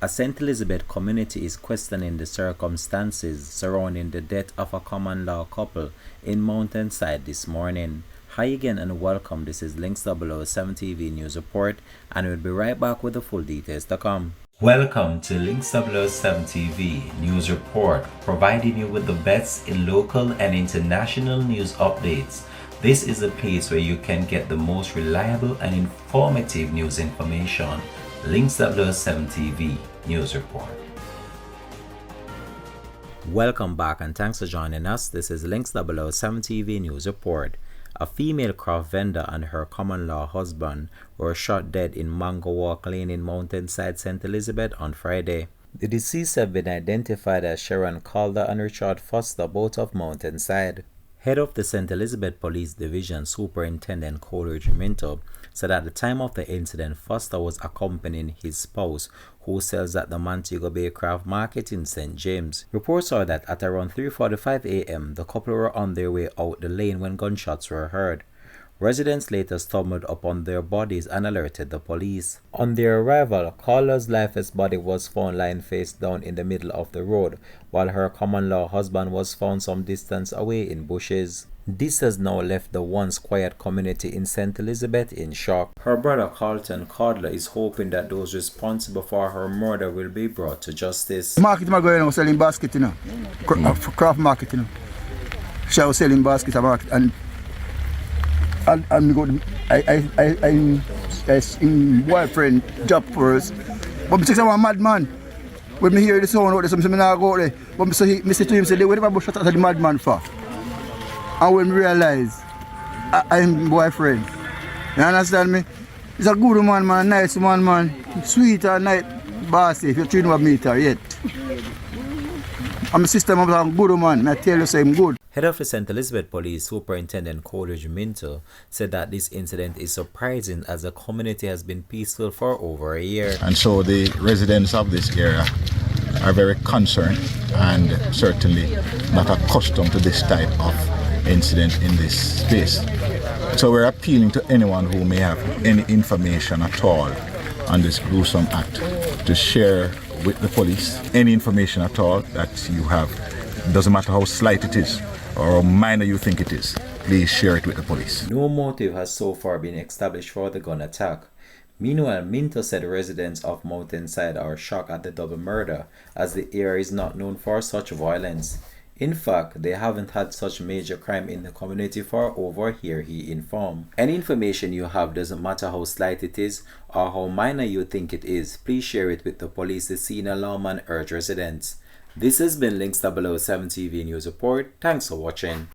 A St. Elizabeth community is questioning the circumstances surrounding the death of a common law couple in Mountainside this morning. Hi again and welcome. This is Links 007 TV News Report, and we'll be right back with the full details to come. Welcome to Links 007 TV News Report, providing you with the best in local and international news updates. This is a place where you can get the most reliable and informative news information. Links 007 TV News Report. Welcome back and thanks for joining us. This is Links 007 TV News Report. A female craft vendor and her common-law husband were shot dead in Mango Walk Lane in Mountainside, St. Elizabeth on Friday. The deceased have been identified as Sharon Calder and Richard Foster, both of Mountainside. Head of the St. Elizabeth Police Division, Superintendent Coleridge Minto, said at the time of the incident, Foster was accompanying his spouse, who sells at the Montego Bay Craft Market in St. James. Reports are that at around 3:45 a.m., the couple were on their way out the lane when gunshots were heard. Residents later stumbled upon their bodies and alerted the police. On their arrival, Calder's lifeless body was found lying face down in the middle of the road, while her common-law husband was found some distance away in bushes. This has now left the once quiet community in St. Elizabeth in shock. Her brother Carlton Calder is hoping that those responsible for her murder will be brought to justice. Market am going selling basket, craft market, She was selling basket at market and boyfriend job for us. But I say I'm a madman. When me hear the sound out there, something I go there. But I say to him, say, whatever bush shot at the madman for. And when we realize I'm boyfriend, you understand me? He's a good man, man, nice man, sweet and nice bossy. If you treat him a meter yet. I'm a sister, I'm a good man. I tell you, say I'm good. Head of the St. Elizabeth Police Superintendent Coleridge Minto said that this incident is surprising as the community has been peaceful for over a year. And so the residents of this area are very concerned and certainly not accustomed to this type of incident in this space. So we're appealing to anyone who may have any information at all on this gruesome act to share with the police any information at all that you have. It doesn't matter how slight it is or how minor you think it is, please share it with the police. No motive has so far been established for the gun attack. Meanwhile, Minto said residents of Mountainside are shocked at the double murder, as the area is not known for such violence. In fact, they haven't had such major crime in the community for over a year, he informed. Any information you have, doesn't matter how slight it is or how minor you think it is, please share it with the police, the senior lawman urged residents. This has been Links 007 TV News Report. Thanks for watching.